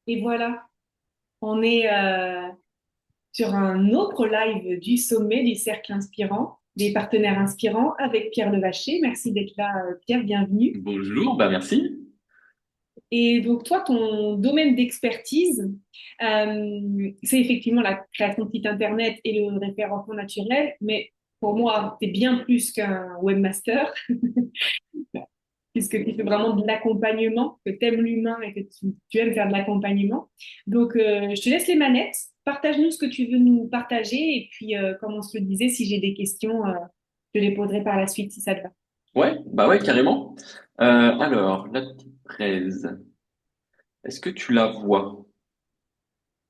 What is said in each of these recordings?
Et voilà, on est sur un autre live du sommet du Cercle Inspirant, des partenaires inspirants avec Pierre Levacher. Merci d'être là, Pierre, bienvenue. Bonjour, bah merci. Et donc, toi, ton domaine d'expertise, c'est effectivement la création de site Internet et le référencement naturel, mais pour moi, c'est bien plus qu'un webmaster, puisque tu fais vraiment de l'accompagnement, que tu aimes l'humain et que tu aimes faire de l'accompagnement. Donc, je te laisse les manettes. Partage-nous ce que tu veux nous partager et puis, comme on se le disait, si j'ai des questions, je les poserai par la suite si ça te va. Ouais, bah ouais, carrément. Alors, la petite braise, est-ce que tu la vois?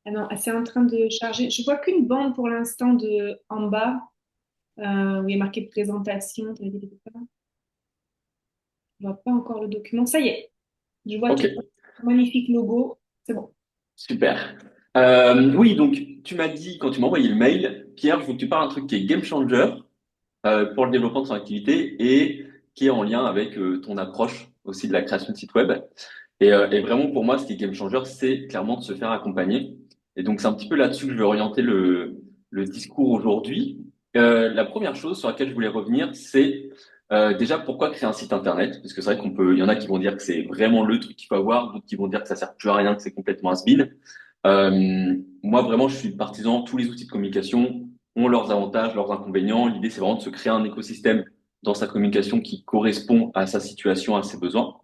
Ah non, c'est en train de charger. Je vois qu'une bande pour l'instant de en bas où il y a marqué présentation. Je vois pas encore le document. Ça y est, je vois Ok, ton magnifique logo. C'est bon. super. Oui, donc tu m'as dit quand tu m'as envoyé le mail, Pierre, je veux que tu parles d'un truc qui est game changer pour le développement de son activité et qui est en lien avec ton approche aussi de la création de site web. Et vraiment pour moi, ce qui est game changer, c'est clairement de se faire accompagner. Et donc c'est un petit peu là-dessus que je vais orienter le discours aujourd'hui. La première chose sur laquelle je voulais revenir, c'est déjà pourquoi créer un site internet? Parce que c'est vrai il y en a qui vont dire que c'est vraiment le truc qu'il faut avoir, d'autres qui vont dire que ça sert plus à rien, que c'est complètement has-been. Moi vraiment, je suis partisan. Tous les outils de communication ont leurs avantages, leurs inconvénients. L'idée, c'est vraiment de se créer un écosystème dans sa communication qui correspond à sa situation, à ses besoins.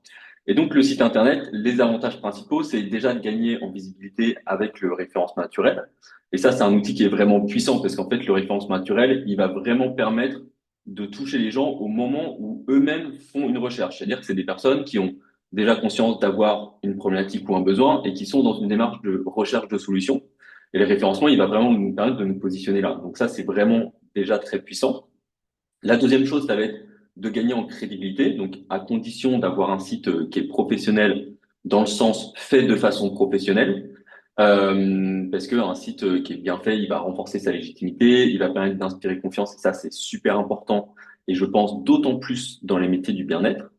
Et donc, le site Internet, les avantages principaux, c'est déjà de gagner en visibilité avec le référencement naturel. Et ça, c'est un outil qui est vraiment puissant parce qu'en fait, le référencement naturel, il va vraiment permettre de toucher les gens au moment où eux-mêmes font une recherche. C'est-à-dire que c'est des personnes qui ont déjà conscience d'avoir une problématique ou un besoin et qui sont dans une démarche de recherche de solutions. Et le référencement, il va vraiment nous permettre de nous positionner là. Donc ça, c'est vraiment déjà très puissant. La deuxième chose, ça va être de gagner en crédibilité, donc à condition d'avoir un site qui est professionnel dans le sens fait de façon professionnelle, parce qu'un site qui est bien fait, il va renforcer sa légitimité, il va permettre d'inspirer confiance, et ça c'est super important, et je pense d'autant plus dans les métiers du bien-être.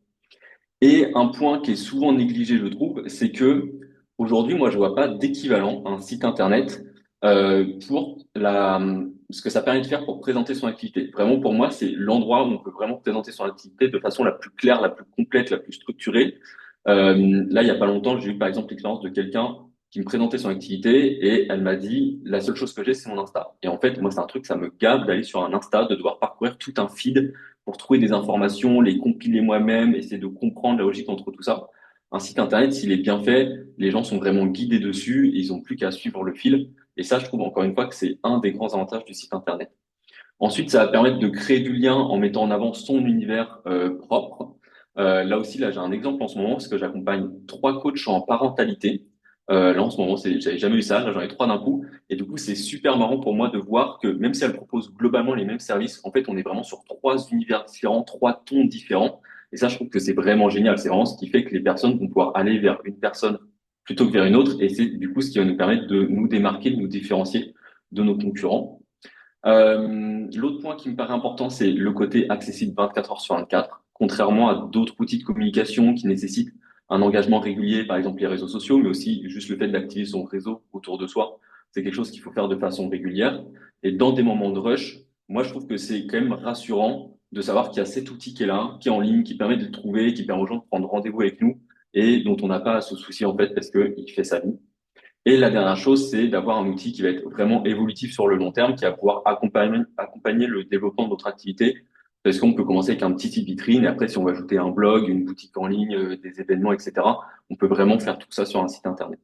Et un point qui est souvent négligé, je trouve, c'est que aujourd'hui, moi, je vois pas d'équivalent à un site internet pour ce que ça permet de faire pour présenter son activité. Vraiment, pour moi, c'est l'endroit où on peut vraiment présenter son activité de façon la plus claire, la plus complète, la plus structurée. Là, il y a pas longtemps, j'ai eu par exemple l'expérience de quelqu'un qui me présentait son activité et elle m'a dit, la seule chose que j'ai, c'est mon Insta. Et en fait, moi, c'est un truc, ça me gave d'aller sur un Insta, de devoir parcourir tout un feed pour trouver des informations, les compiler moi-même, essayer de comprendre la logique entre tout ça. Un site internet, s'il est bien fait, les gens sont vraiment guidés dessus, et ils ont plus qu'à suivre le fil. Et ça, je trouve encore une fois que c'est un des grands avantages du site internet. Ensuite, ça va permettre de créer du lien en mettant en avant son univers propre. Là aussi, là, j'ai un exemple en ce moment parce que j'accompagne trois coachs en parentalité. Là, en ce moment, j'avais jamais eu ça. Là, j'en ai trois d'un coup. Et du coup, c'est super marrant pour moi de voir que même si elles proposent globalement les mêmes services, en fait, on est vraiment sur trois univers différents, trois tons différents. Et ça, je trouve que c'est vraiment génial. C'est vraiment ce qui fait que les personnes vont pouvoir aller vers une personne plutôt que vers une autre. Et c'est du coup ce qui va nous permettre de nous démarquer, de nous différencier de nos concurrents. L'autre point qui me paraît important, c'est le côté accessible 24 heures sur 24, contrairement à d'autres outils de communication qui nécessitent un engagement régulier, par exemple les réseaux sociaux, mais aussi juste le fait d'activer son réseau autour de soi. C'est quelque chose qu'il faut faire de façon régulière. Et dans des moments de rush, moi, je trouve que c'est quand même rassurant de savoir qu'il y a cet outil qui est là, qui est en ligne, qui permet de le trouver, qui permet aux gens de prendre rendez-vous avec nous et dont on n'a pas à se soucier en fait parce qu'il fait sa vie. Et la dernière chose, c'est d'avoir un outil qui va être vraiment évolutif sur le long terme, qui va pouvoir accompagner le développement de notre activité. Parce qu'on peut commencer avec un petit site vitrine, et après, si on va ajouter un blog, une boutique en ligne, des événements, etc., on peut vraiment faire tout ça sur un site internet.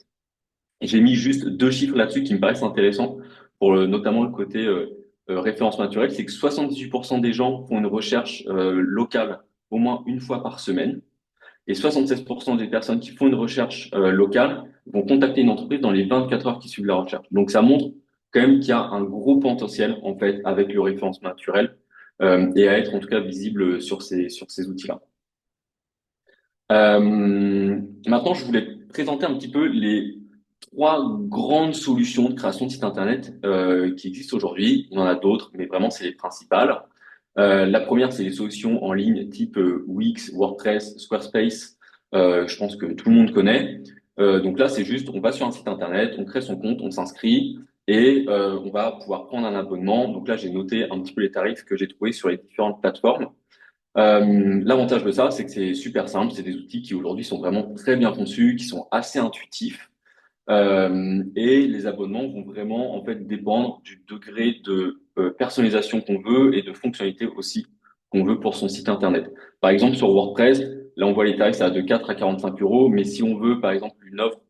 Et j'ai mis juste deux chiffres là-dessus qui me paraissent intéressants pour notamment le côté référence naturelle, c'est que 78% des gens font une recherche locale au moins une fois par semaine. Et 76% des personnes qui font une recherche locale vont contacter une entreprise dans les 24 heures qui suivent la recherche. Donc ça montre quand même qu'il y a un gros potentiel en fait avec le référencement naturel et à être en tout cas visible sur ces outils-là. Maintenant, je voulais présenter un petit peu les trois grandes solutions de création de sites internet qui existent aujourd'hui. Il y en a d'autres, mais vraiment c'est les principales. La première, c'est les solutions en ligne type Wix, WordPress, Squarespace. Je pense que tout le monde connaît. Donc là, c'est juste, on va sur un site internet, on crée son compte, on s'inscrit et on va pouvoir prendre un abonnement. Donc là, j'ai noté un petit peu les tarifs que j'ai trouvés sur les différentes plateformes. L'avantage de ça, c'est que c'est super simple. C'est des outils qui aujourd'hui sont vraiment très bien conçus, qui sont assez intuitifs. Et les abonnements vont vraiment en fait dépendre du degré de personnalisation qu'on veut et de fonctionnalité aussi qu'on veut pour son site internet. Par exemple, sur WordPress, là on voit les tarifs, ça va de 4 à 45 euros, mais si on veut par exemple une offre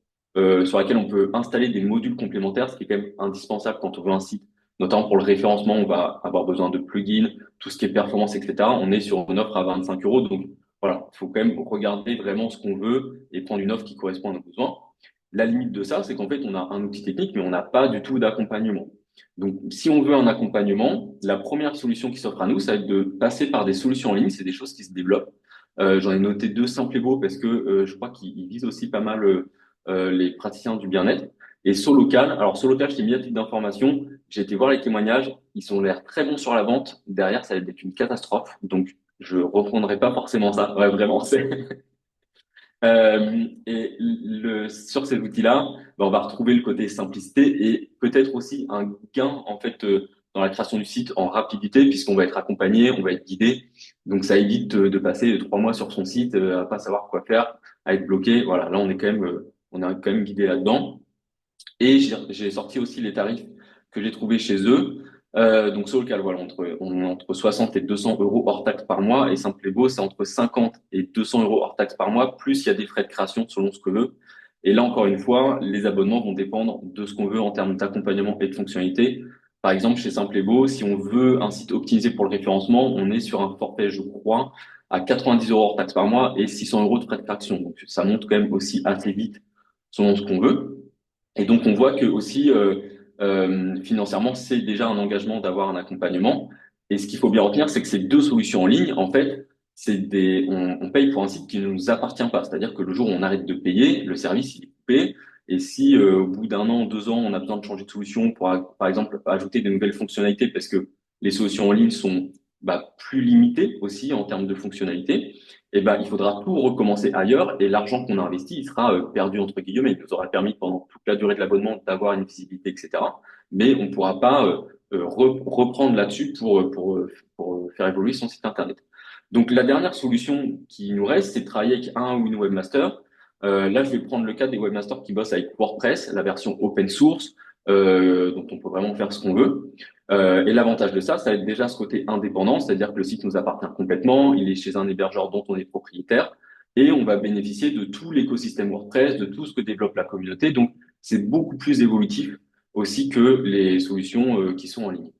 sur laquelle on peut installer des modules complémentaires, ce qui est quand même indispensable quand on veut un site, notamment pour le référencement, on va avoir besoin de plugins, tout ce qui est performance, etc. On est sur une offre à 25 euros, donc voilà, il faut quand même regarder vraiment ce qu'on veut et prendre une offre qui correspond à nos besoins. La limite de ça, c'est qu'en fait, on a un outil technique, mais on n'a pas du tout d'accompagnement. Donc, si on veut un accompagnement, la première solution qui s'offre à nous, ça va être de passer par des solutions en ligne. C'est des choses qui se développent. J'en ai noté deux simples et beaux parce que je crois qu'ils visent aussi pas mal les praticiens du bien-être. Et Solocal, alors Solocal, je t'ai mis à titre d'information. J'ai été voir les témoignages. Ils ont l'air très bons sur la vente. Derrière, ça va être une catastrophe. Donc, je reprendrai pas forcément ça. Ouais, vraiment, c'est sur ces outils-là, ben, on va retrouver le côté simplicité et peut-être aussi un gain en fait dans la création du site en rapidité puisqu'on va être accompagné, on va être guidé. Donc ça évite de passer 3 mois sur son site à pas savoir quoi faire, à être bloqué. Voilà, là on est quand même guidé là-dedans. Et j'ai sorti aussi les tarifs que j'ai trouvés chez eux. Donc sur le cal, voilà, on est entre 60 et 200 euros hors taxe par mois. Et Simplebo, c'est entre 50 et 200 euros hors taxe par mois, plus il y a des frais de création selon ce que veut. Et là, encore une fois, les abonnements vont dépendre de ce qu'on veut en termes d'accompagnement et de fonctionnalité. Par exemple, chez Simplebo, si on veut un site optimisé pour le référencement, on est sur un forfait, je crois, à 90 euros hors taxe par mois et 600 euros de frais de création. Donc ça monte quand même aussi assez vite selon ce qu'on veut. Et donc, on voit que aussi, financièrement, c'est déjà un engagement d'avoir un accompagnement. Et ce qu'il faut bien retenir, c'est que ces deux solutions en ligne, en fait, on paye pour un site qui ne nous appartient pas. C'est-à-dire que le jour où on arrête de payer, le service, il est coupé. Et si, au bout d'un an, 2 ans, on a besoin de changer de solution pour, par exemple, ajouter de nouvelles fonctionnalités parce que les solutions en ligne sont, plus limitées aussi en termes de fonctionnalités, eh ben, il faudra tout recommencer ailleurs et l'argent qu'on a investi, il sera perdu entre guillemets. Il nous aura permis pendant toute la durée de l'abonnement d'avoir une visibilité, etc. Mais on ne pourra pas reprendre là-dessus pour faire évoluer son site internet. Donc la dernière solution qui nous reste, c'est de travailler avec un ou une webmaster. Là, je vais prendre le cas des webmasters qui bossent avec WordPress, la version open source, dont on peut vraiment faire ce qu'on veut. Et l'avantage de ça, ça va être déjà ce côté indépendant, c'est-à-dire que le site nous appartient complètement, il est chez un hébergeur dont on est propriétaire, et on va bénéficier de tout l'écosystème WordPress, de tout ce que développe la communauté. Donc, c'est beaucoup plus évolutif aussi que les solutions qui sont en ligne.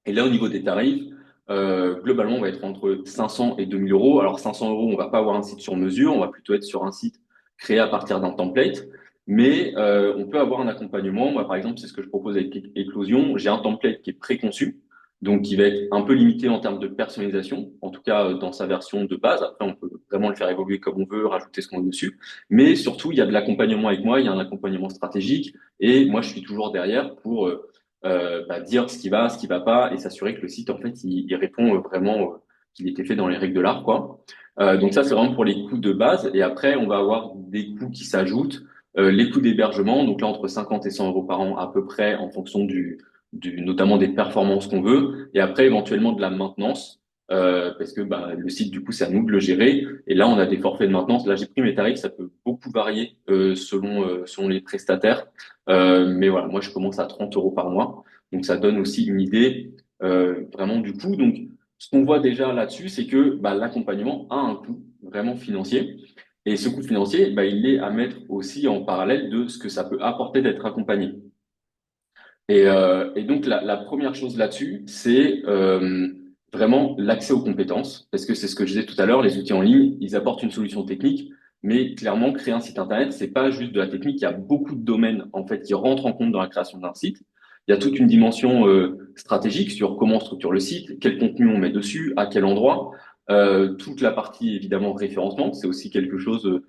Et là, au niveau des tarifs, globalement, on va être entre 500 et 2000 euros. Alors, 500 euros, on va pas avoir un site sur mesure, on va plutôt être sur un site créé à partir d'un template. Mais on peut avoir un accompagnement. Moi, par exemple, c'est ce que je propose avec Eclosion. J'ai un template qui est préconçu, donc qui va être un peu limité en termes de personnalisation, en tout cas dans sa version de base. Après, on peut vraiment le faire évoluer comme on veut, rajouter ce qu'on veut dessus. Mais surtout, il y a de l'accompagnement avec moi, il y a un accompagnement stratégique, et moi, je suis toujours derrière pour dire ce qui va pas, et s'assurer que le site, en fait, il répond vraiment qu'il était fait dans les règles de l'art, quoi. Donc ça, c'est vraiment pour les coûts de base. Et après, on va avoir des coûts qui s'ajoutent. Les coûts d'hébergement, donc là, entre 50 et 100 euros par an à peu près, en fonction notamment des performances qu'on veut. Et après, éventuellement, de la maintenance, parce que le site, du coup, c'est à nous de le gérer. Et là, on a des forfaits de maintenance. Là, j'ai pris mes tarifs, ça peut beaucoup varier selon les prestataires. Mais voilà, moi, je commence à 30 euros par mois. Donc, ça donne aussi une idée vraiment du coût. Donc, ce qu'on voit déjà là-dessus, c'est que l'accompagnement a un coût vraiment financier. Et ce coût financier, il est à mettre aussi en parallèle de ce que ça peut apporter d'être accompagné. Et donc, la première chose là-dessus, c'est vraiment l'accès aux compétences, parce que c'est ce que je disais tout à l'heure, les outils en ligne, ils apportent une solution technique, mais clairement, créer un site internet, c'est pas juste de la technique, il y a beaucoup de domaines en fait qui rentrent en compte dans la création d'un site. Il y a toute une dimension stratégique sur comment on structure le site, quel contenu on met dessus, à quel endroit. Toute la partie évidemment référencement, c'est aussi quelque chose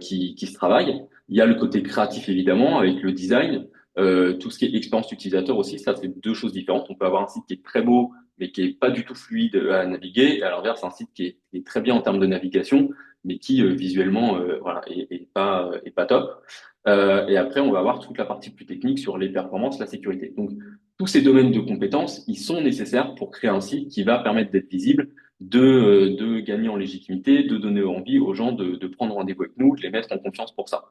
qui se travaille. Il y a le côté créatif évidemment avec le design. Tout ce qui est expérience utilisateur aussi, ça c'est deux choses différentes. On peut avoir un site qui est très beau, mais qui est pas du tout fluide à naviguer. À l'inverse, un site qui est très bien en termes de navigation, mais qui visuellement voilà, est pas top. Et après, on va avoir toute la partie plus technique sur les performances, la sécurité. Donc, tous ces domaines de compétences, ils sont nécessaires pour créer un site qui va permettre d'être visible, de gagner en légitimité, de donner envie aux gens de prendre rendez-vous avec nous, de les mettre en confiance pour ça.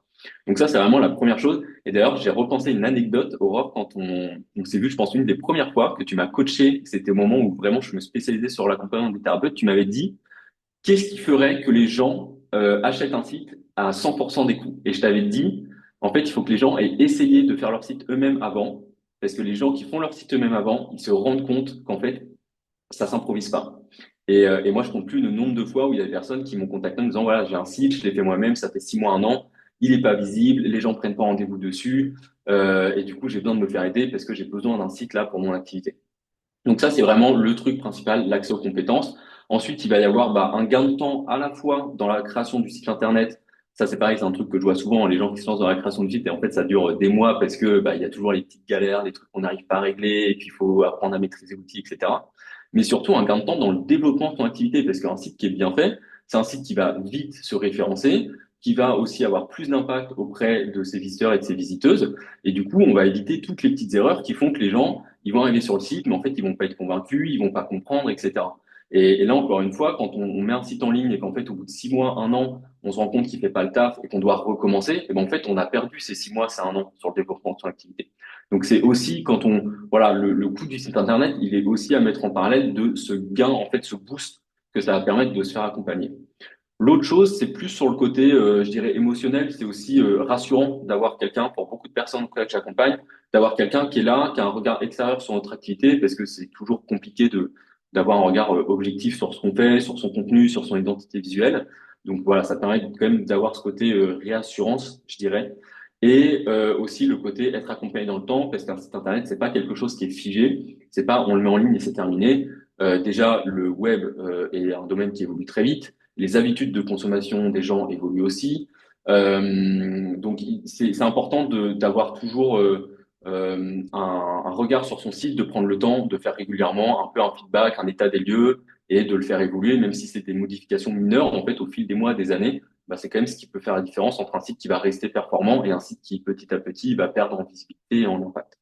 Donc ça, c'est vraiment la première chose. Et d'ailleurs, j'ai repensé une anecdote, Aurore, quand on s'est vu, je pense, une des premières fois que tu m'as coaché. C'était au moment où vraiment je me spécialisais sur l'accompagnement des thérapeutes. Tu m'avais dit, qu'est-ce qui ferait que les gens achètent un site à 100% des coûts? Et je t'avais dit, en fait, il faut que les gens aient essayé de faire leur site eux-mêmes avant. Parce que les gens qui font leur site eux-mêmes avant, ils se rendent compte qu'en fait, ça s'improvise pas. Et moi, je compte plus le nombre de fois où il y a des personnes qui m'ont contacté en me disant, voilà, j'ai un site, je l'ai fait moi-même, ça fait 6 mois, un an, il est pas visible, les gens prennent pas rendez-vous dessus, et du coup, j'ai besoin de me faire aider parce que j'ai besoin d'un site là pour mon activité. Donc ça, c'est vraiment le truc principal, l'accès aux compétences. Ensuite, il va y avoir un gain de temps à la fois dans la création du site internet. Ça, c'est pareil, c'est un truc que je vois souvent, les gens qui se lancent dans la création du site, et en fait, ça dure des mois parce que il y a toujours les petites galères, les trucs qu'on n'arrive pas à régler, et puis il faut apprendre à maîtriser l'outil, etc. Mais surtout, un gain de temps dans le développement de ton activité, parce qu'un site qui est bien fait, c'est un site qui va vite se référencer, qui va aussi avoir plus d'impact auprès de ses visiteurs et de ses visiteuses. Et du coup, on va éviter toutes les petites erreurs qui font que les gens ils vont arriver sur le site, mais en fait, ils vont pas être convaincus, ils vont pas comprendre, etc. Et là, encore une fois, quand on met un site en ligne et qu'en fait, au bout de 6 mois, un an, on se rend compte qu'il fait pas le taf et qu'on doit recommencer, et ben en fait, on a perdu ces 6 mois, c'est un an sur le développement de son activité. Donc, c'est aussi quand voilà, le coût du site internet, il est aussi à mettre en parallèle de ce gain, en fait, ce boost que ça va permettre de se faire accompagner. L'autre chose, c'est plus sur le côté, je dirais, émotionnel. C'est aussi rassurant d'avoir quelqu'un, pour beaucoup de personnes que j'accompagne, d'avoir quelqu'un qui est là, qui a un regard extérieur sur notre activité, parce que c'est toujours compliqué d'avoir un regard objectif sur ce qu'on fait, sur son contenu, sur son identité visuelle. Donc voilà, ça permet quand même d'avoir ce côté réassurance, je dirais. Et aussi le côté être accompagné dans le temps, parce qu'un site internet, c'est pas quelque chose qui est figé. C'est pas on le met en ligne et c'est terminé. Déjà, le web est un domaine qui évolue très vite. Les habitudes de consommation des gens évoluent aussi. Donc, c'est important d'avoir toujours un regard sur son site, de prendre le temps de faire régulièrement un peu un feedback, un état des lieux et de le faire évoluer, même si c'est des modifications mineures. En fait, au fil des mois, des années, c'est quand même ce qui peut faire la différence entre un site qui va rester performant et un site qui, petit à petit, va perdre en visibilité et en impact.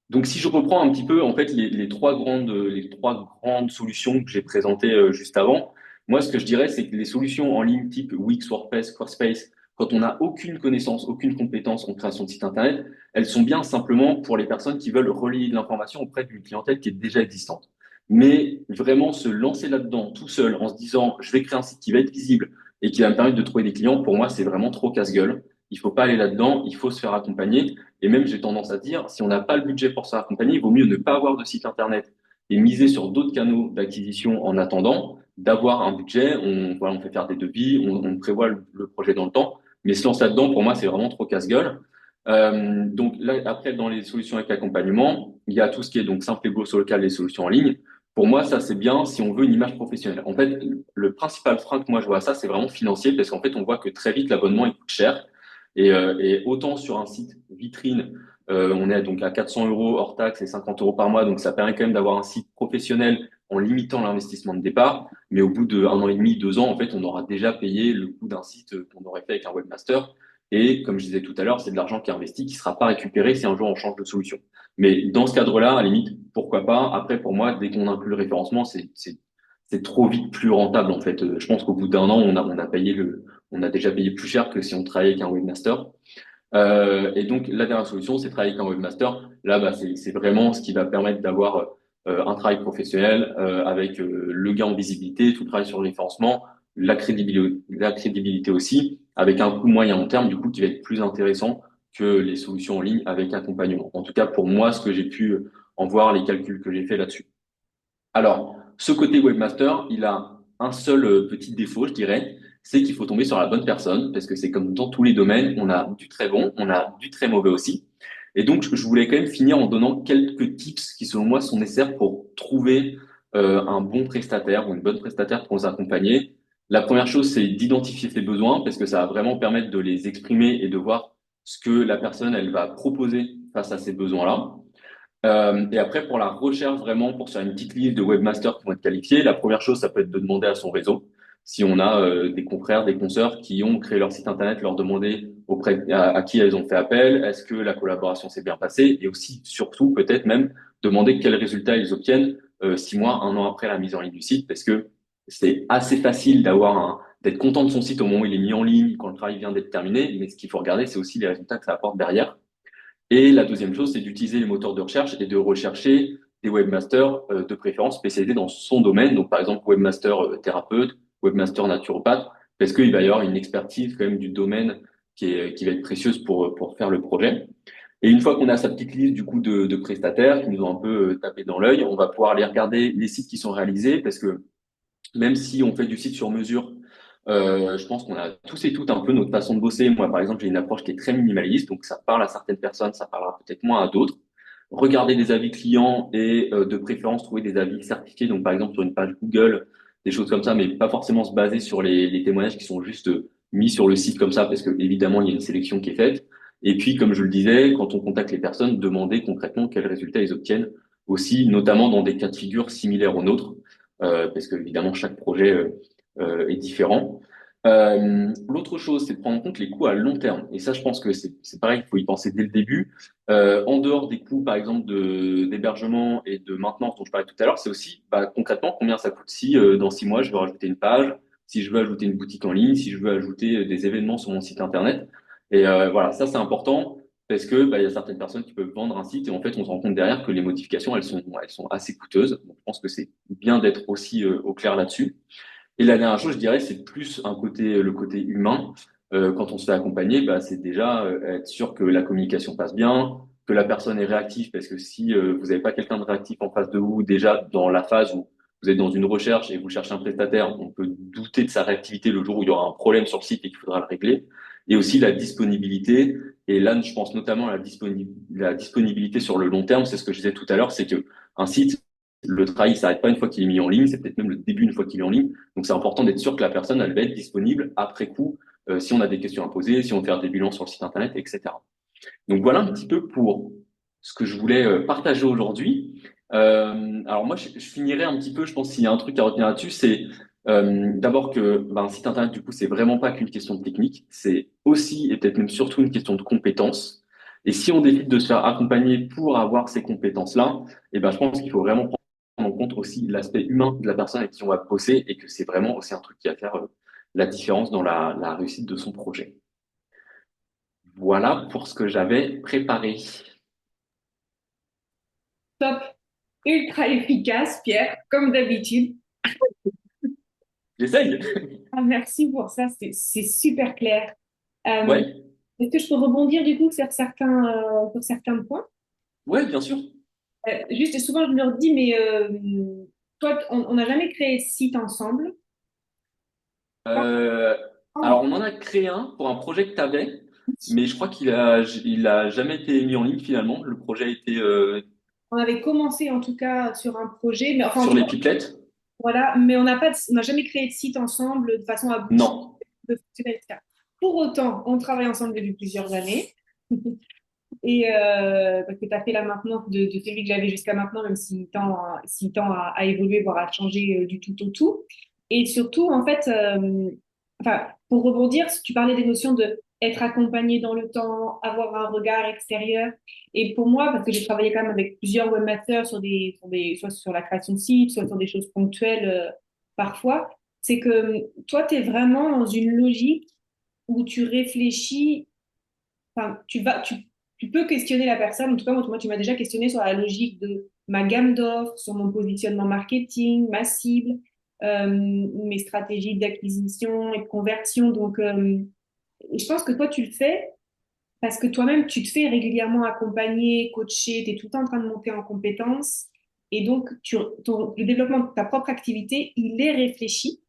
Donc, si je reprends un petit peu, en fait, les trois grandes solutions que j'ai présentées juste avant, moi, ce que je dirais, c'est que les solutions en ligne type Wix, WordPress, Squarespace, quand on n'a aucune connaissance, aucune compétence en création de site internet, elles sont bien simplement pour les personnes qui veulent relayer de l'information auprès d'une clientèle qui est déjà existante. Mais vraiment se lancer là-dedans tout seul en se disant, je vais créer un site qui va être visible et qui va me permettre de trouver des clients, pour moi, c'est vraiment trop casse-gueule. Il faut pas aller là-dedans, il faut se faire accompagner. Et même, j'ai tendance à dire, si on n'a pas le budget pour ça accompagner, il vaut mieux ne pas avoir de site internet et miser sur d'autres canaux d'acquisition en attendant d'avoir un budget. Voilà, on fait faire des devis, on prévoit le projet dans le temps. Mais se lancer là-dedans, pour moi, c'est vraiment trop casse-gueule. Donc là, après, dans les solutions avec accompagnement, il y a tout ce qui est donc simple et beau sur lequel les solutions en ligne. Pour moi, ça, c'est bien si on veut une image professionnelle. En fait, le principal frein que moi je vois à ça, c'est vraiment financier parce qu'en fait, on voit que très vite, l'abonnement, il coûte cher. Et autant sur un site vitrine, on est donc à 400 euros hors taxes et 50 euros par mois. Donc, ça permet quand même d'avoir un site professionnel en limitant l'investissement de départ. Mais au bout d'un an et demi, 2 ans, en fait, on aura déjà payé le coût d'un site qu'on aurait fait avec un webmaster. Et comme je disais tout à l'heure, c'est de l'argent qui est investi, qui sera pas récupéré si un jour on change de solution. Mais dans ce cadre-là, à la limite, pourquoi pas? Après, pour moi, dès qu'on inclut le référencement, c'est trop vite plus rentable, en fait. Je pense qu'au bout d'un an, on a déjà payé plus cher que si on travaillait avec un webmaster. Et donc, la dernière solution, c'est travailler avec un webmaster. Là, c'est vraiment ce qui va permettre d'avoir un travail professionnel avec le gain en visibilité, tout le travail sur le référencement, la crédibilité aussi, avec un coût moyen long terme, du coup, qui va être plus intéressant que les solutions en ligne avec accompagnement. En tout cas, pour moi, ce que j'ai pu en voir, les calculs que j'ai fait là-dessus. Alors, ce côté webmaster, il a un seul petit défaut, je dirais, c'est qu'il faut tomber sur la bonne personne, parce que c'est comme dans tous les domaines, on a du très bon, on a du très mauvais aussi. Et donc, je voulais quand même finir en donnant quelques tips qui, selon moi, sont nécessaires pour trouver un bon prestataire ou une bonne prestataire pour nous accompagner. La première chose, c'est d'identifier ses besoins, parce que ça va vraiment permettre de les exprimer et de voir ce que la personne, elle va proposer face à ces besoins-là. Et après, pour la recherche vraiment, pour faire une petite liste de webmasters qui vont être qualifiés, la première chose, ça peut être de demander à son réseau. si on a des confrères, des consoeurs qui ont créé leur site internet, leur demander à qui elles ont fait appel, est-ce que la collaboration s'est bien passée, et aussi, surtout, peut-être même demander quels résultats ils obtiennent 6 mois, 1 an après la mise en ligne du site, parce que c'est assez facile d'être content de son site au moment où il est mis en ligne, quand le travail vient d'être terminé, mais ce qu'il faut regarder, c'est aussi les résultats que ça apporte derrière. Et la deuxième chose, c'est d'utiliser les moteurs de recherche et de rechercher des webmasters de préférence spécialisés dans son domaine. Donc, par exemple, webmaster thérapeute, webmaster naturopathe, parce qu'il va y avoir une expertise quand même du domaine qui va être précieuse pour faire le projet. Et une fois qu'on a sa petite liste du coup de prestataires qui nous ont un peu tapé dans l'œil, on va pouvoir aller regarder les sites qui sont réalisés parce que même si on fait du site sur mesure, je pense qu'on a tous et toutes un peu notre façon de bosser. Moi, par exemple, j'ai une approche qui est très minimaliste, donc ça parle à certaines personnes, ça parlera peut-être moins à d'autres. Regarder des avis clients et de préférence trouver des avis certifiés, donc par exemple sur une page Google, des choses comme ça, mais pas forcément se baser sur les témoignages qui sont juste mis sur le site comme ça, parce que évidemment il y a une sélection qui est faite. Et puis, comme je le disais, quand on contacte les personnes, demander concrètement quels résultats ils obtiennent, aussi notamment dans des cas de figure similaires aux nôtres, parce que évidemment chaque projet est différent. L'autre chose, c'est de prendre en compte les coûts à long terme. Et ça, je pense que c'est pareil, il faut y penser dès le début. En dehors des coûts, par exemple, d'hébergement et de maintenance dont je parlais tout à l'heure, c'est aussi concrètement combien ça coûte si dans 6 mois, je veux rajouter une page, si je veux ajouter une boutique en ligne, si je veux ajouter des événements sur mon site internet. Et voilà, ça c'est important parce que il y a certaines personnes qui peuvent vendre un site et en fait, on se rend compte derrière que les modifications, elles sont assez coûteuses. Donc, je pense que c'est bien d'être aussi au clair là-dessus. Et la dernière chose, je dirais, c'est plus le côté humain. Quand on se fait accompagner, c'est déjà être sûr que la communication passe bien, que la personne est réactive, parce que si vous n'avez pas quelqu'un de réactif en face de vous, déjà dans la phase où vous êtes dans une recherche et vous cherchez un prestataire, on peut douter de sa réactivité le jour où il y aura un problème sur le site et qu'il faudra le régler. Et aussi la disponibilité. Et là, je pense notamment à la disponibilité sur le long terme. C'est ce que je disais tout à l'heure, c'est que un site, le travail ne s'arrête pas une fois qu'il est mis en ligne, c'est peut-être même le début une fois qu'il est en ligne. Donc, c'est important d'être sûr que la personne, elle va être disponible après coup, si on a des questions à poser, si on veut faire des bilans sur le site internet, etc. Donc, voilà un petit peu pour ce que je voulais partager aujourd'hui. Alors, moi, je finirai un petit peu, je pense, s'il y a un truc à retenir là-dessus, c'est d'abord que un site internet, du coup, c'est vraiment pas qu'une question de technique, c'est aussi et peut-être même surtout une question de compétences. Et si on décide de se faire accompagner pour avoir ces compétences-là, je pense qu'il faut vraiment prendre en compte aussi l'aspect humain de la personne avec qui on va bosser et que c'est vraiment aussi un truc qui va faire la différence dans la réussite de son projet. Voilà pour ce que j'avais préparé. Top, ultra efficace, Pierre, comme d'habitude. J'essaye. Ah, merci pour ça, c'est super clair. Euh, Ouais, Est-ce que je peux rebondir du coup sur certains points? ouais, bien sûr. Juste, souvent je me redis, mais toi, on n'a jamais créé de site ensemble. Pas Euh, alors, ensemble. on en a créé un pour un projet que tu avais, mais je crois qu'il a jamais été mis en ligne finalement. Le projet a été On avait commencé en tout cas sur un projet, mais enfin en sur tout les cas, pipelettes. voilà, mais on n'a jamais créé de site ensemble de façon aboutie, Non. de fonctionnel, etc. Pour autant, on travaille ensemble depuis plusieurs années. Et parce que tu as fait la maintenance de celui que j'avais jusqu'à maintenant, même s'il tend à évoluer, voire à changer du tout au tout. Et surtout, en fait, enfin, pour rebondir, si tu parlais des notions de être accompagné dans le temps, avoir un regard extérieur. Et pour moi, parce que j'ai travaillé quand même avec plusieurs webmasters soit sur la création de sites, soit sur des choses ponctuelles parfois, c'est que toi, tu es vraiment dans une logique où tu réfléchis, enfin, tu peux questionner la personne. En tout cas, moi, tu m'as déjà questionné sur la logique de ma gamme d'offres, sur mon positionnement marketing, ma cible, mes stratégies d'acquisition et de conversion. Donc, et je pense que toi, tu le fais parce que toi-même, tu te fais régulièrement accompagner, coacher, tu es tout le temps en train de monter en compétences. Et donc, le développement de ta propre activité, il est réfléchi.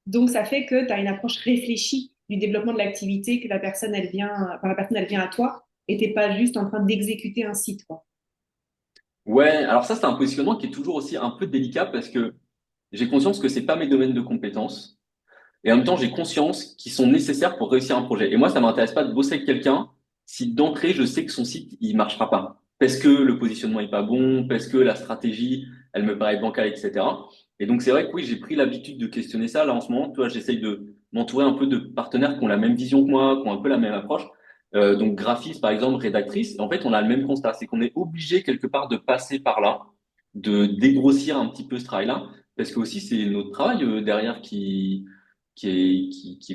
Donc, ça fait que tu as une approche réfléchie du développement de l'activité, que la personne, elle vient à toi et t'es pas juste en train d'exécuter un site, quoi. Ouais, alors ça, c'est un positionnement qui est toujours aussi un peu délicat parce que j'ai conscience que c'est pas mes domaines de compétences. Et en même temps, j'ai conscience qu'ils sont nécessaires pour réussir un projet. Et moi, ça m'intéresse pas de bosser avec quelqu'un si d'entrée, je sais que son site, il marchera pas. Parce que le positionnement est pas bon, parce que la stratégie, elle me paraît bancale, etc. Et donc, c'est vrai que oui, j'ai pris l'habitude de questionner ça. Là, en ce moment, tu vois, j'essaye de m'entourer un peu de partenaires qui ont la même vision que moi, qui ont un peu la même approche. Donc, graphiste, par exemple, rédactrice. En fait, on a le même constat. C'est qu'on est obligé, quelque part, de passer par là, de dégrossir un petit peu ce travail-là. Parce que aussi, c'est notre travail derrière qui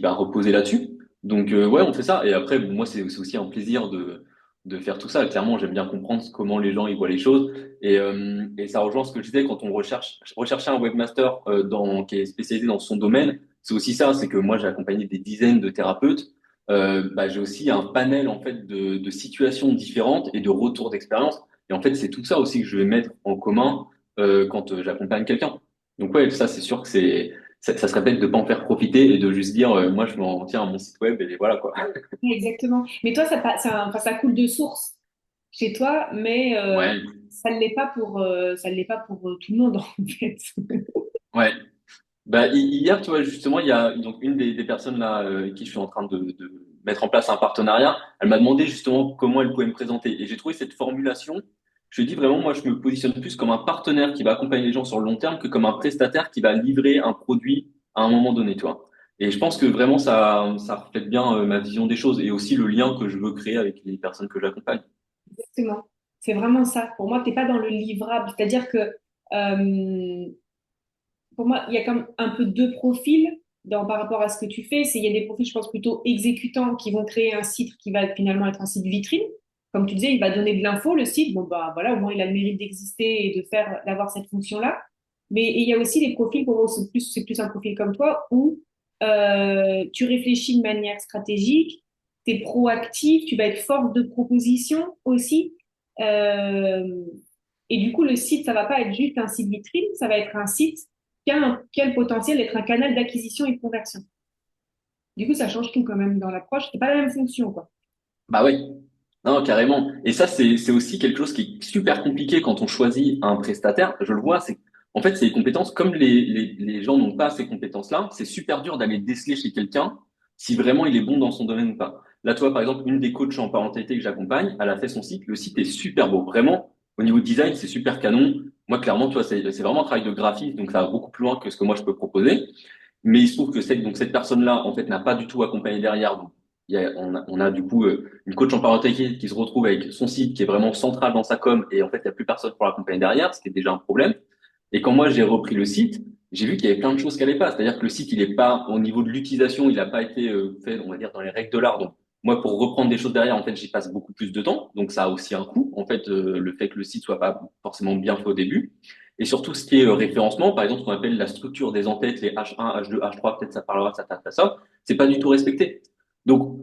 va reposer là-dessus. Donc, ouais, on fait ça. Et après, bon, moi, c'est aussi un plaisir de faire tout ça. Clairement, j'aime bien comprendre comment les gens y voient les choses. Et ça rejoint ce que je disais quand on recherchait un webmaster qui est spécialisé dans son domaine. C'est aussi ça, c'est que moi j'ai accompagné des dizaines de thérapeutes. J'ai aussi un panel en fait de situations différentes et de retours d'expérience. Et en fait, c'est tout ça aussi que je vais mettre en commun quand j'accompagne quelqu'un. Donc ouais, ça c'est sûr que ça serait bête de pas en faire profiter et de juste dire moi je m'en tiens à mon site web et voilà quoi. Oui, exactement. Mais toi, enfin, ça coule de source chez toi, mais Ouais, ça ne l'est pas pour tout le monde, en fait. ouais. Hier, tu vois, justement, il y a donc une des personnes là avec qui je suis en train de mettre en place un partenariat. Elle m'a demandé justement comment elle pouvait me présenter. Et j'ai trouvé cette formulation. Je dis vraiment, moi, je me positionne plus comme un partenaire qui va accompagner les gens sur le long terme que comme un prestataire qui va livrer un produit à un moment donné, tu vois. Et je pense que vraiment, ça reflète bien ma vision des choses et aussi le lien que je veux créer avec les personnes que j'accompagne. Exactement. C'est vraiment ça. Pour moi, tu n'es pas dans le livrable. C'est-à-dire que pour moi, il y a comme un peu deux profils par rapport à ce que tu fais. Il y a des profils, je pense, plutôt exécutants qui vont créer un site qui va finalement être un site vitrine. Comme tu disais, il va donner de l'info, le site. Bon, bah voilà, au moins il a le mérite d'exister et d'avoir cette fonction-là. Mais et il y a aussi des profils, pour moi, c'est plus un profil comme toi, où tu réfléchis de manière stratégique, tu es proactif, tu vas être force de proposition aussi. Euh, et du coup, le site, ça va pas être juste un site vitrine, ça va être un site qui a le potentiel d'être un canal d'acquisition et de conversion. Du coup, ça change tout quand même dans l'approche. C'est pas la même fonction, quoi. Bah oui, non, carrément. Et ça, c'est aussi quelque chose qui est super compliqué quand on choisit un prestataire. Je le vois, en fait, c'est les compétences, comme les gens n'ont pas ces compétences-là, c'est super dur d'aller déceler chez quelqu'un si vraiment il est bon dans son domaine ou pas. Là, toi, par exemple, une des coachs en parentalité que j'accompagne, elle a fait son site. Le site est super beau. Vraiment, au niveau design, c'est super canon. Moi, clairement, tu vois, c'est vraiment un travail de graphiste, donc ça va beaucoup plus loin que ce que moi je peux proposer. Mais il se trouve que cette personne-là, en fait, n'a pas du tout accompagné derrière. Donc, on a du coup une coach en parentalité qui se retrouve avec son site qui est vraiment central dans sa com et en fait, il n'y a plus personne pour l'accompagner derrière, ce qui est déjà un problème. Et quand moi, j'ai repris le site, j'ai vu qu'il y avait plein de choses qui n'allaient pas. C'est-à-dire que le site, il est pas, au niveau de l'utilisation, il n'a pas été fait, on va dire, dans les règles de l'art. Donc, moi, pour reprendre des choses derrière, en fait, j'y passe beaucoup plus de temps. Donc, ça a aussi un coût, en fait, le fait que le site soit pas forcément bien fait au début. Et surtout, ce qui est référencement, par exemple, ce qu'on appelle la structure des entêtes, les H1, H2, H3, peut-être ça parlera, ça t'intéresse ça, c'est pas du tout respecté. Donc,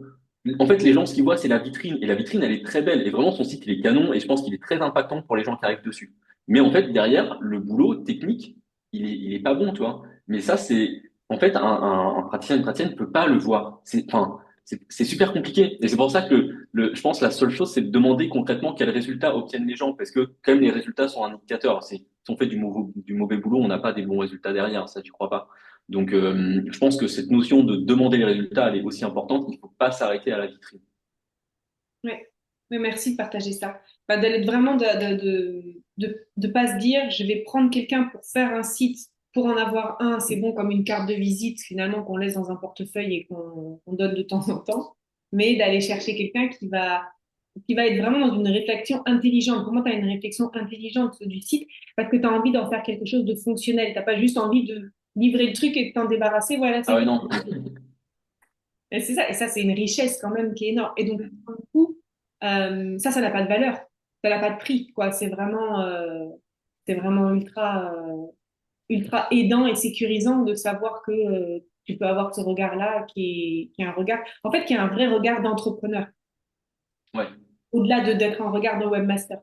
en fait, les gens, ce qu'ils voient, c'est la vitrine. Et la vitrine, elle est très belle. Et vraiment, son site, il est canon. Et je pense qu'il est très impactant pour les gens qui arrivent dessus. Mais en fait, derrière, le boulot technique, il est pas bon, tu vois. Mais ça, c'est, en fait, un praticien, une praticienne ne peut pas le voir. C'est super compliqué. Et c'est pour ça que je pense que la seule chose, c'est de demander concrètement quels résultats obtiennent les gens. Parce que, quand même, les résultats sont un indicateur. Si on fait du mauvais boulot, on n'a pas des bons résultats derrière. Ça, tu crois pas. Donc, je pense que cette notion de demander les résultats, elle est aussi importante. Il ne faut pas s'arrêter à la vitrine. Ouais. Mais merci de partager ça. Bah, d'aller vraiment de pas se dire, je vais prendre quelqu'un pour faire un site, pour en avoir un, c'est bon comme une carte de visite finalement qu'on laisse dans un portefeuille et qu'on donne de temps en temps, mais d'aller chercher quelqu'un qui va être vraiment dans une réflexion intelligente. Comment tu as une réflexion intelligente du site? Parce que tu as envie d'en faire quelque chose de fonctionnel. Tu n'as pas juste envie de livrer le truc et de t'en débarrasser. Voilà, Ah c'est ouais, tout. non. Et c'est ça, et ça, c'est une richesse quand même qui est énorme. Et donc, du coup, ça n'a pas de valeur, ça n'a pas de prix, quoi. C'est vraiment ultra aidant et sécurisant de savoir que tu peux avoir ce regard-là qui est un regard, en fait, qui est un vrai regard d'entrepreneur, Ouais. au-delà d'être un regard de webmaster.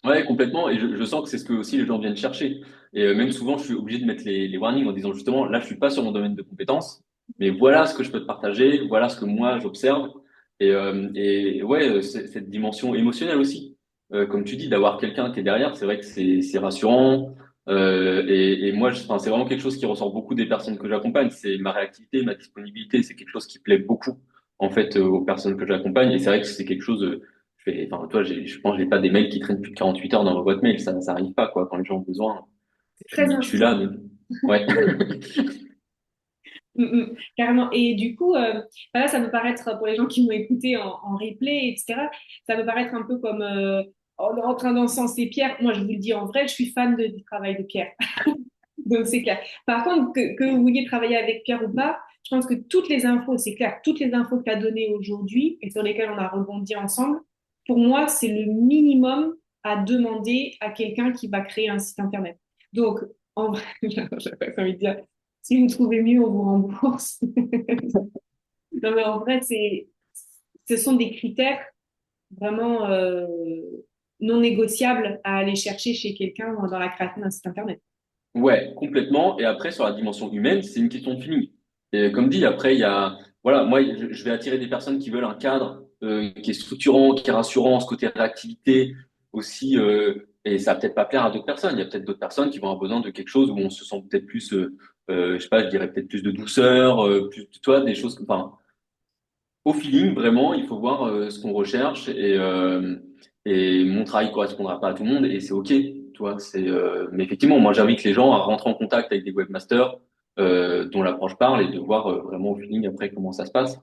Ouais, complètement. Et je sens que c'est ce que aussi les gens viennent chercher. Et même souvent, je suis obligé de mettre les warnings en disant justement, là, je suis pas sur mon domaine de compétences, mais voilà ce que je peux te partager, voilà ce que moi j'observe. Et ouais, cette dimension émotionnelle aussi. Comme tu dis, d'avoir quelqu'un qui est derrière, c'est vrai que c'est rassurant. Et moi, enfin, c'est vraiment quelque chose qui ressort beaucoup des personnes que j'accompagne. C'est ma réactivité, ma disponibilité. C'est quelque chose qui plaît beaucoup en fait aux personnes que j'accompagne. Et c'est vrai que c'est quelque chose. Enfin, toi, je pense que j'ai pas des mails qui traînent plus de 48 heures dans ma boîte mail. Ça arrive pas, quoi, quand les gens ont besoin. C'est très Je suis inspirant. là, donc. Ouais. Carrément. Et du coup, voilà, ça peut paraître, pour les gens qui m'ont écouté en replay, etc., ça peut paraître un peu comme en train d'encenser Pierre. Moi, je vous le dis en vrai, je suis fan du travail de Pierre. Donc, c'est clair. Par contre, que vous vouliez travailler avec Pierre ou pas, je pense que toutes les infos, c'est clair, toutes les infos que tu as données aujourd'hui et sur lesquelles on a rebondi ensemble, pour moi, c'est le minimum à demander à quelqu'un qui va créer un site Internet. Donc, en vrai, j'ai pas envie de dire, si vous trouvez mieux, on vous rembourse. Non, mais en vrai, ce sont des critères vraiment non négociables à aller chercher chez quelqu'un dans la création d'un site Internet. Ouais, complètement. Et après, sur la dimension humaine, c'est une question de feeling. Et comme dit, après, il y a, voilà, moi, je vais attirer des personnes qui veulent un cadre qui est structurant, qui est rassurant, ce côté réactivité aussi. Et ça va peut-être pas plaire à d'autres personnes. Il y a peut-être d'autres personnes qui vont avoir besoin de quelque chose où on se sent peut-être plus, je sais pas, je dirais peut-être plus de douceur, plus, tu vois, des choses, enfin, au feeling, vraiment, il faut voir ce qu'on recherche et mon travail correspondra pas à tout le monde et c'est OK, tu vois. Mais effectivement, moi, j'invite les gens à rentrer en contact avec des webmasters dont l'approche parle et de voir vraiment au feeling après comment ça se passe.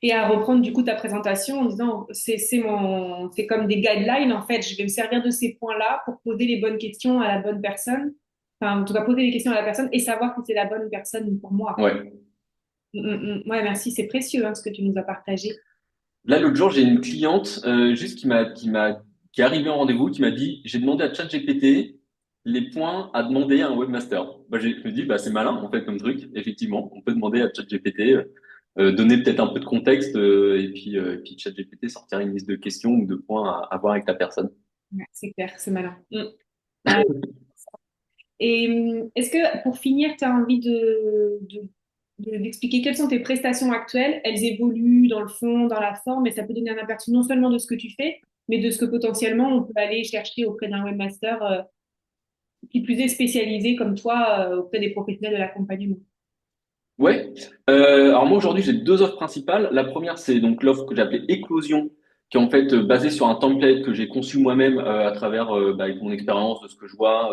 Et à reprendre du coup ta présentation en disant c'est comme des guidelines en fait. Je vais me servir de ces points-là pour poser les bonnes questions à la bonne personne. Enfin, en tout cas, poser les questions à la personne et savoir que c'est la bonne personne pour moi. Ouais. Ouais, merci, c'est précieux ce que tu nous as partagé. Là, l'autre jour, j'ai une cliente juste qui est arrivée en rendez-vous, qui m'a dit, j'ai demandé à ChatGPT les points à demander à un webmaster. Bah, je me dis, bah, c'est malin, en fait, comme truc. Effectivement, on peut demander à ChatGPT, donner peut-être un peu de contexte, et puis ChatGPT sortir une liste de questions ou de points à voir avec ta personne. Ouais, c'est clair, c'est malin. Ouais. Et est-ce que pour finir, tu as envie d'expliquer quelles sont tes prestations actuelles? Elles évoluent dans le fond, dans la forme, et ça peut donner un aperçu non seulement de ce que tu fais, mais de ce que potentiellement on peut aller chercher auprès d'un webmaster qui plus est spécialisé comme toi auprès des professionnels de l'accompagnement. Ouais. Alors moi aujourd'hui j'ai deux offres principales. La première c'est donc l'offre que j'ai appelée Éclosion, qui est en fait basée sur un template que j'ai conçu moi-même à travers avec mon expérience de ce que je vois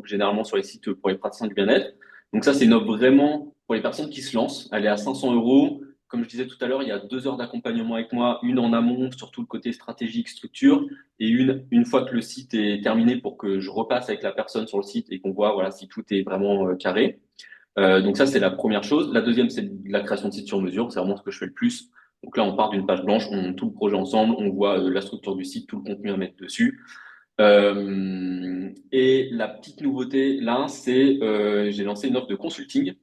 généralement sur les sites pour les praticiens du bien-être. Donc ça c'est une offre vraiment pour les personnes qui se lancent. Elle est à 500 euros. Comme je disais tout à l'heure, il y a 2 heures d'accompagnement avec moi, une en amont sur tout le côté stratégique, structure, et une fois que le site est terminé pour que je repasse avec la personne sur le site et qu'on voit voilà si tout est vraiment carré. Donc ça, c'est la première chose. La deuxième, c'est la création de sites sur mesure. C'est vraiment ce que je fais le plus. Donc là, on part d'une page blanche, on monte tout le projet ensemble, on voit la structure du site, tout le contenu à mettre dessus. Et la petite nouveauté là, c'est j'ai lancé une offre de consulting.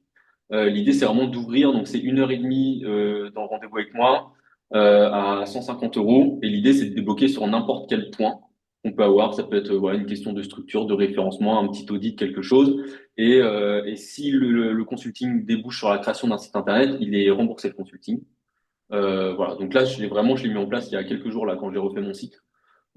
L'idée, c'est vraiment d'ouvrir. Donc c'est 1 heure et demie dans le rendez-vous avec moi à 150 euros. Et l'idée, c'est de débloquer sur n'importe quel point qu'on peut avoir. Ça peut être voilà, une question de structure, de référencement, un petit audit, quelque chose. Et si le consulting débouche sur la création d'un site internet, il est remboursé le consulting. Voilà. Donc là, je l'ai mis en place il y a quelques jours là quand j'ai refait mon site.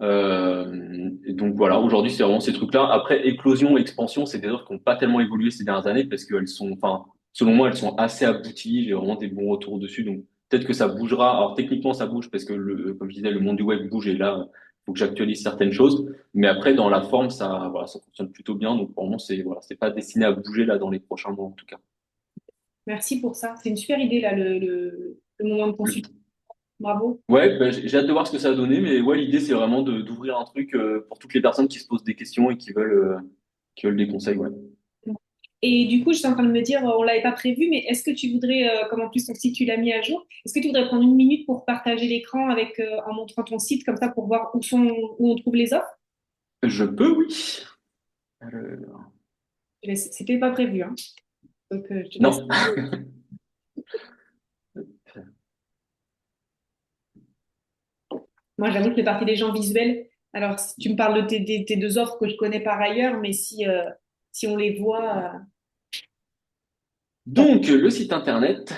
Et donc voilà, aujourd'hui, c'est vraiment ces trucs-là. Après, éclosion, expansion, c'est des offres qui n'ont pas tellement évolué ces dernières années parce qu'elles sont, enfin, selon moi, elles sont assez abouties. J'ai vraiment des bons retours dessus. Donc peut-être que ça bougera. Alors techniquement, ça bouge parce que comme je disais, le monde du web bouge et là, il faut que j'actualise certaines choses. Mais après, dans la forme, ça, voilà, ça fonctionne plutôt bien. Donc pour le moment, c'est pas destiné à bouger là dans les prochains mois en tout cas. Merci pour ça. C'est une super idée, là, le moment de Le- consultation. Bravo. Ouais, bah, j'ai hâte de voir ce que ça va donner. Mais ouais, l'idée, c'est vraiment d'ouvrir un truc pour toutes les personnes qui se posent des questions et qui veulent des conseils. Ouais. Et du coup, je suis en train de me dire, on l'avait pas prévu, mais est-ce que tu voudrais, comme en plus ton site, tu l'as mis à jour, est-ce que tu voudrais prendre 1 minute pour partager l'écran en montrant ton site comme ça pour voir où on trouve les offres? Je peux, oui. Alors, C'était pas prévu, hein. Donc, je te laisse. non. Moi, j'avoue que je fais partie des gens visuels. Alors, si tu me parles de tes deux offres que je connais par ailleurs, mais si on les voit, top. Donc, le site internet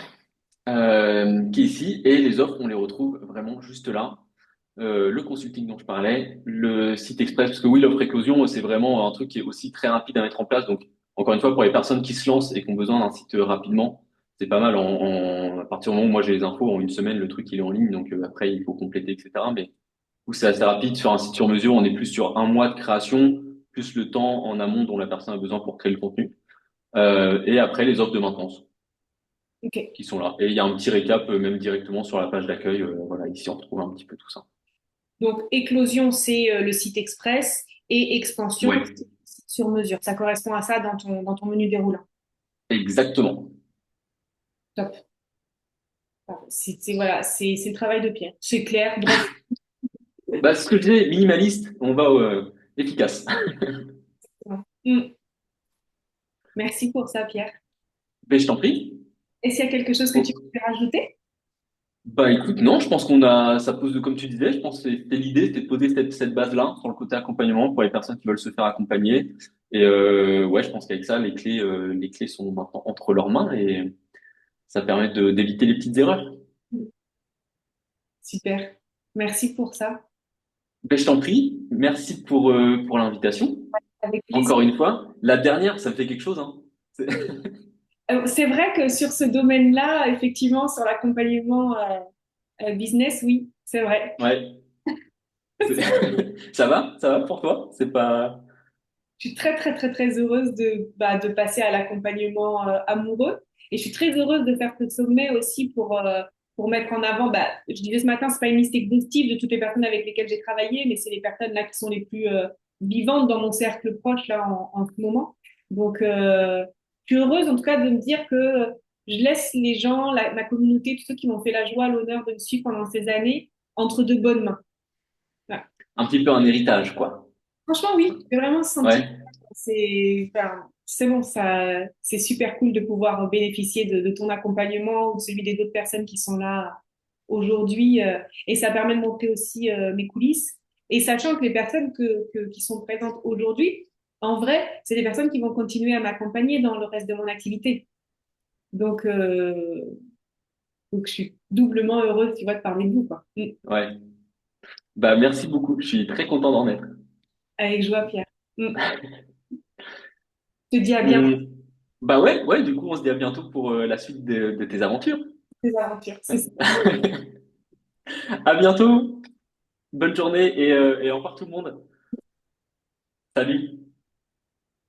qui est ici et les offres, on les retrouve vraiment juste là. Le consulting dont je parlais, le site express, parce que oui, l'offre éclosion, c'est vraiment un truc qui est aussi très rapide à mettre en place. Donc, encore une fois, pour les personnes qui se lancent et qui ont besoin d'un site rapidement, c'est pas mal. À partir du moment où moi j'ai les infos, en une semaine, le truc il est en ligne. Donc après, il faut compléter, etc. Mais où c'est assez rapide. Sur un site sur mesure, on est plus sur un mois de création. plus le temps en amont dont la personne a besoin pour créer le contenu. Et après, les offres de maintenance Ok. qui sont là. Et il y a un petit récap même directement sur la page d'accueil. Voilà, ici, on retrouve un petit peu tout ça. Donc, éclosion, c'est le site express et expansion, Ouais, c'est le site sur mesure. Ça correspond à ça dans ton menu déroulant. exactement. Top. Voilà, c'est le travail de Pierre. C'est clair, bref. Bah, ce que je disais, minimaliste, on va efficace. Mm. Merci pour ça, Pierre. Mais je t'en prie. Et s'il y a quelque chose que tu Bon. peux rajouter? Bah écoute, non, je pense ça pose, comme tu disais, je pense que c'était l'idée, c'était de poser cette base-là sur le côté accompagnement pour les personnes qui veulent se faire accompagner. Et ouais, je pense qu'avec ça, les clés sont maintenant entre leurs mains et ça permet d'éviter les petites erreurs. Super. Merci pour ça. Ben, je t'en prie, merci pour l'invitation. Avec plaisir. Encore une fois, la dernière, ça me fait quelque chose, hein. C'est- C'est vrai que sur ce domaine-là, effectivement, sur l'accompagnement business, oui, c'est vrai. Ouais, c'est- ça va pour toi? C'est pas, Je suis très, très, très, très heureuse de passer à l'accompagnement amoureux. Et je suis très heureuse de faire ce sommet aussi pour mettre en avant, je disais ce matin, c'est pas une liste exhaustive de toutes les personnes avec lesquelles j'ai travaillé, mais c'est les personnes là qui sont les plus vivantes dans mon cercle proche là en ce moment. Donc, je suis heureuse en tout cas de me dire que je laisse les gens, ma communauté, tous ceux qui m'ont fait la joie, l'honneur de me suivre pendant ces années, entre de bonnes mains. Voilà. un petit peu un héritage, quoi. Franchement, oui, j'ai vraiment senti. Ouais. C'est bon, ça, c'est super cool de pouvoir bénéficier de ton accompagnement ou de celui des autres personnes qui sont là aujourd'hui. Et ça permet de montrer aussi mes coulisses. Et sachant que les personnes qui sont présentes aujourd'hui, en vrai, c'est des personnes qui vont continuer à m'accompagner dans le reste de mon activité. Donc, euh, donc, je suis doublement heureuse, tu vois, de parler de vous, quoi. Ouais. Bah, merci beaucoup. Je suis très content d'en être. Avec joie, Pierre. Je te dis à bientôt On- Bah ouais, ouais, du coup, on se dit à bientôt pour la suite de tes aventures. pour tes aventures. C'est ça. À bientôt. Bonne journée et au revoir tout le monde. Salut.